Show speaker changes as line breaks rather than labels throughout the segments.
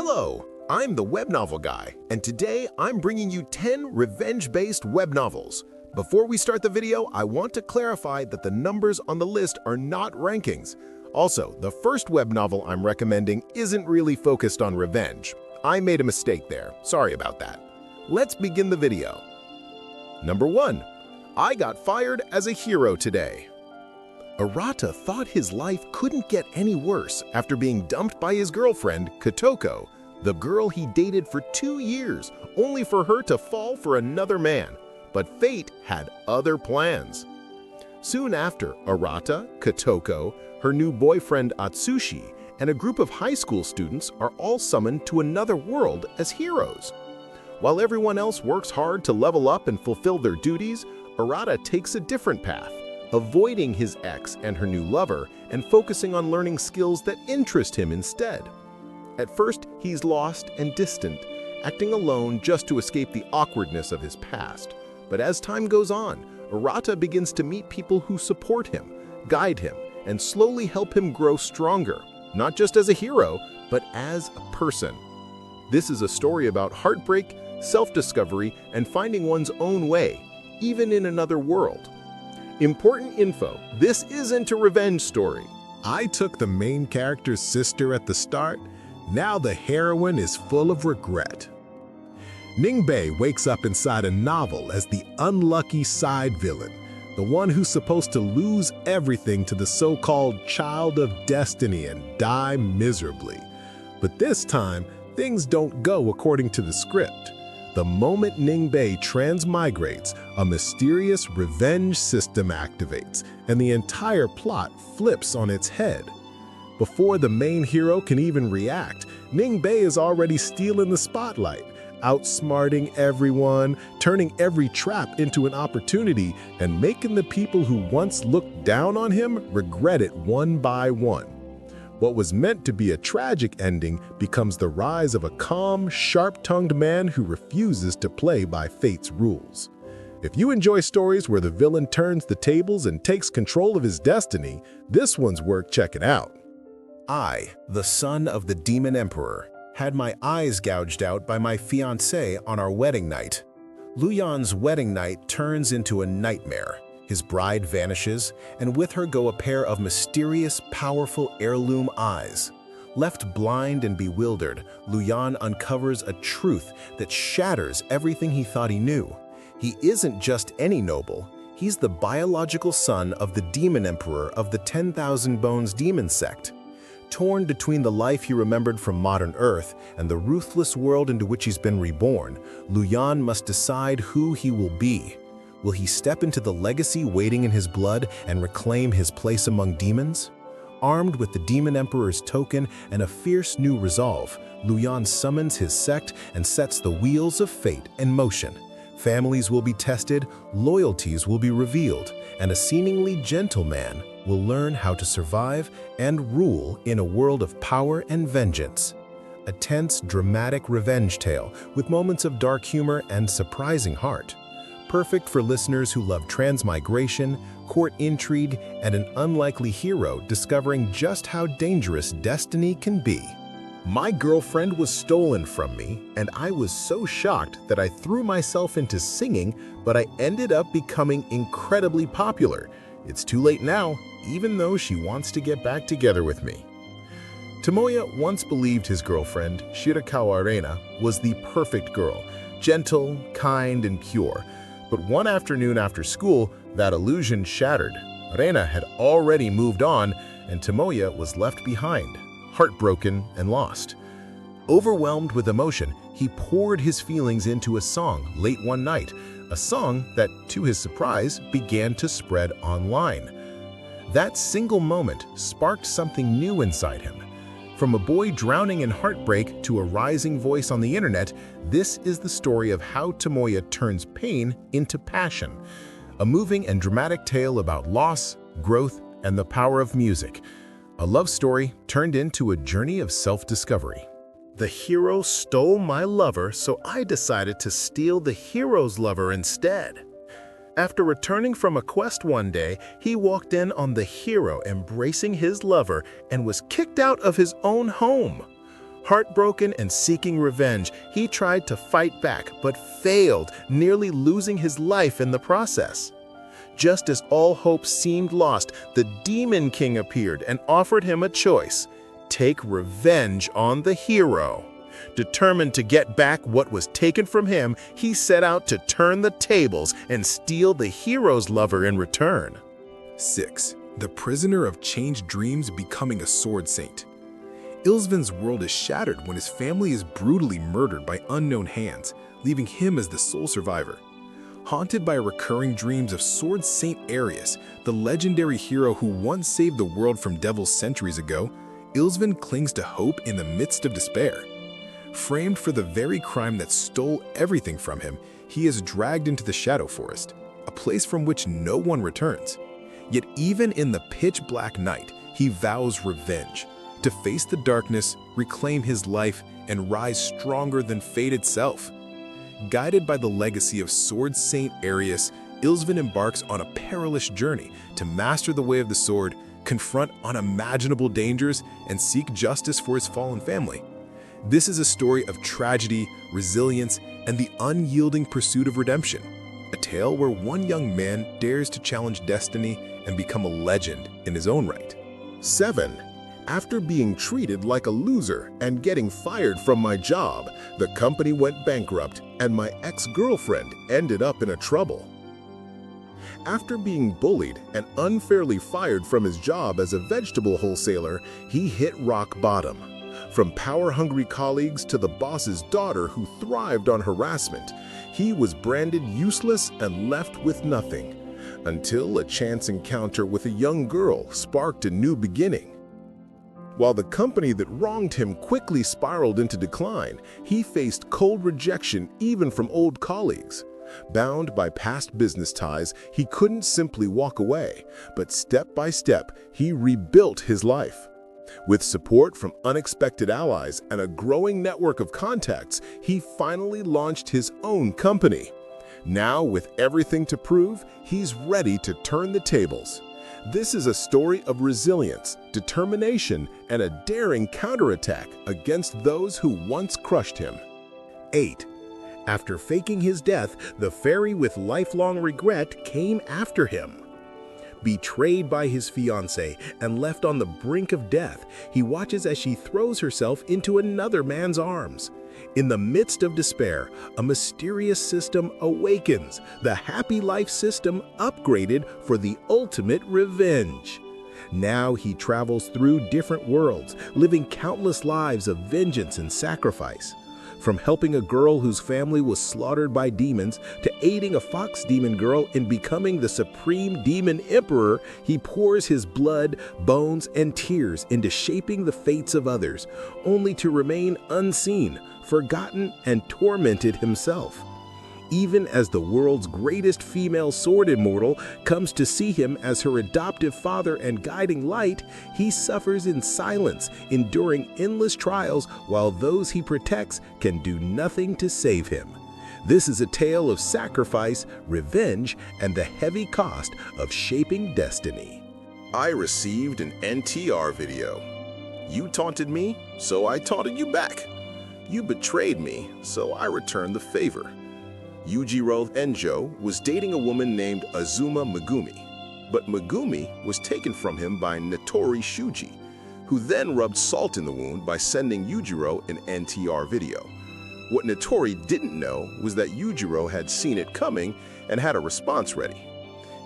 Hello, I'm the web novel guy, and today I'm bringing you 10 revenge-based web novels. Before we start the video, I want to clarify that the numbers on the list are not rankings. Also, the first web novel I'm recommending isn't really focused on revenge. I made a mistake there, sorry about that. Let's begin the video. Number 1. I got fired as a hero today. Arata thought his life couldn't get any worse after being dumped by his girlfriend, Kotoko, the girl he dated for 2 years, only for her to fall for another man. But fate had other plans. Soon after, Arata, Kotoko, her new boyfriend Atsushi, and a group of high school students are all summoned to another world as heroes. While everyone else works hard to level up and fulfill their duties, Arata takes a different path, avoiding his ex and her new lover and focusing on learning skills that interest him instead. At first, he's lost and distant, acting alone just to escape the awkwardness of his past. But as time goes on, Arata begins to meet people who support him, guide him, and slowly help him grow stronger, not just as a hero, but as a person. This is a story about heartbreak, self-discovery, and finding one's own way, even in another world. Important info, this isn't a revenge story.
I took the main character's sister at the start. Now the heroine is full of regret. Ningbei wakes up inside a novel as the unlucky side villain, the one who's supposed to lose everything to the so-called child of destiny and die miserably. But this time, things don't go according to the script. The moment Ningbei transmigrates, a mysterious revenge system activates, and the entire plot flips on its head. Before the main hero can even react, Ningbei is already stealing the spotlight, outsmarting everyone, turning every trap into an opportunity, and making the people who once looked down on him regret it one by one. What was meant to be a tragic ending becomes the rise of a calm, sharp-tongued man who refuses to play by fate's rules. If you enjoy stories where the villain turns the tables and takes control of his destiny, this one's worth checking out.
I, the son of the Demon Emperor, had my eyes gouged out by my fiancée on our wedding night. Luyan's wedding night turns into a nightmare. His bride vanishes, and with her go a pair of mysterious, powerful heirloom eyes. Left blind and bewildered, Luyan uncovers a truth that shatters everything he thought he knew. He isn't just any noble. He's the biological son of the Demon Emperor of the 10,000 Bones demon sect. Torn between the life he remembered from modern Earth and the ruthless world into which he's been reborn, Luyan must decide who he will be. Will he step into the legacy waiting in his blood and reclaim his place among demons? Armed with the Demon Emperor's token and a fierce new resolve, Luyan summons his sect and sets the wheels of fate in motion. Families will be tested, loyalties will be revealed, and a seemingly gentle man will learn how to survive and rule in a world of power and vengeance. A tense, dramatic revenge tale with moments of dark humor and surprising heart. Perfect for listeners who love transmigration, court intrigue, and an unlikely hero discovering just how dangerous destiny can be. My girlfriend was stolen from me, and I was so shocked that I threw myself into singing, but I ended up becoming incredibly popular. It's too late now, even though she wants to get back together with me. Tomoya once believed his girlfriend, Shirakawa Reina, was the perfect girl, gentle, kind, and pure. But one afternoon after school, that illusion shattered. Reina had already moved on, and Tomoya was left behind, heartbroken and lost. Overwhelmed with emotion, he poured his feelings into a song late one night, a song that, to his surprise, began to spread online. That single moment sparked something new inside him. From a boy drowning in heartbreak to a rising voice on the internet, this is the story of how Tomoya turns pain into passion. A moving and dramatic tale about loss, growth, and the power of music. A love story turned into a journey of self-discovery. The hero stole my lover, so I decided to steal the hero's lover instead. After returning from a quest one day, he walked in on the hero embracing his lover and was kicked out of his own home. Heartbroken and seeking revenge, he tried to fight back but failed, nearly losing his life in the process. Just as all hope seemed lost, the Demon King appeared and offered him a choice: take revenge on the hero. Determined to get back what was taken from him, he set out to turn the tables and steal the hero's lover in return.
6. The prisoner of changed dreams becoming a sword saint. Ilsvin's world is shattered when his family is brutally murdered by unknown hands, leaving him as the sole survivor. Haunted by recurring dreams of Sword Saint Arius, the legendary hero who once saved the world from devils centuries ago, Ilsvin clings to hope in the midst of despair. Framed for the very crime that stole everything from him, he is dragged into the Shadow Forest, a place from which no one returns. Yet even in the pitch-black night, he vows revenge, to face the darkness, reclaim his life, and rise stronger than fate itself. Guided by the legacy of Sword Saint Arius, Ilsvin embarks on a perilous journey to master the way of the sword, confront unimaginable dangers, and seek justice for his fallen family. This is a story of tragedy, resilience, and the unyielding pursuit of redemption. A tale where one young man dares to challenge destiny and become a legend in his own right.
7. After being treated like a loser and getting fired from my job, the company went bankrupt and my ex-girlfriend ended up in trouble. After being bullied and unfairly fired from his job as a vegetable wholesaler, he hit rock bottom. From power-hungry colleagues to the boss's daughter who thrived on harassment, he was branded useless and left with nothing, until a chance encounter with a young girl sparked a new beginning. While the company that wronged him quickly spiraled into decline, he faced cold rejection even from old colleagues. Bound by past business ties, he couldn't simply walk away, but step by step, he rebuilt his life. With support from unexpected allies and a growing network of contacts, he finally launched his own company. Now, with everything to prove, he's ready to turn the tables. This is a story of resilience, determination, and a daring counterattack against those who once crushed him. 8. After faking his death, the fairy with lifelong regret came after him. Betrayed by his fiancée and left on the brink of death, he watches as she throws herself into another man's arms. In the midst of despair, a mysterious system awakens, the Happy Life system upgraded for the ultimate revenge. Now he travels through different worlds, living countless lives of vengeance and sacrifice. From helping a girl whose family was slaughtered by demons to aiding a fox demon girl in becoming the supreme demon emperor, he pours his blood, bones, and tears into shaping the fates of others, only to remain unseen, forgotten, and tormented himself. Even as the world's greatest female sword immortal comes to see him as her adoptive father and guiding light, he suffers in silence, enduring endless trials while those he protects can do nothing to save him. This is a tale of sacrifice, revenge, and the heavy cost of shaping destiny. I received an NTR video. You taunted me, so I taunted you back. You betrayed me, so I returned the favor. Yujiro Enjo was dating a woman named Azuma Megumi, but Megumi was taken from him by Natori Shuji, who then rubbed salt in the wound by sending Yujiro an NTR video. What Natori didn't know was that Yujiro had seen it coming and had a response ready.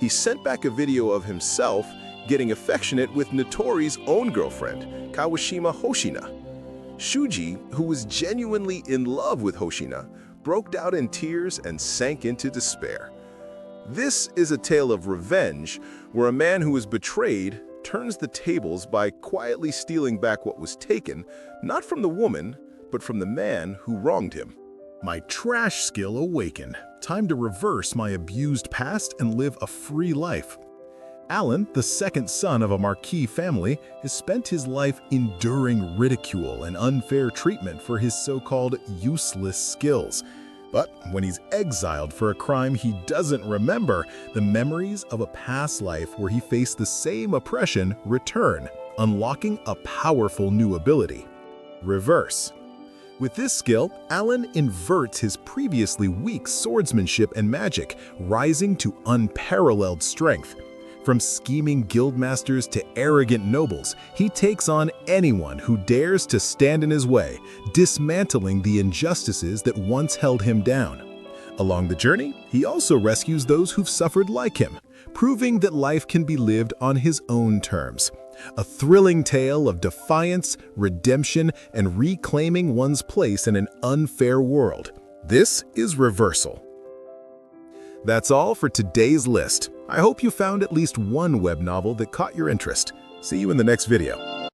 He sent back a video of himself getting affectionate with Natori's own girlfriend, Kawashima Hoshina. Shuji, who was genuinely in love with Hoshina, broke down in tears and sank into despair. This is a tale of revenge, where a man who was betrayed turns the tables by quietly stealing back what was taken, not from the woman, but from the man who wronged him. My trash skill awakened. Time to reverse my abused past and live a free life. Alan, the second son of a marquis family, has spent his life enduring ridicule and unfair treatment for his so-called useless skills. But when he's exiled for a crime he doesn't remember, the memories of a past life where he faced the same oppression return, unlocking a powerful new ability.
Reverse. With this skill, Alan inverts his previously weak swordsmanship and magic, rising to unparalleled strength. From scheming guildmasters to arrogant nobles, he takes on anyone who dares to stand in his way, dismantling the injustices that once held him down. Along the journey, he also rescues those who've suffered like him, proving that life can be lived on his own terms. A thrilling tale of defiance, redemption, and reclaiming one's place in an unfair world. This is Reversal. That's all for today's list. I hope you found at least one web novel that caught your interest. See you in the next video.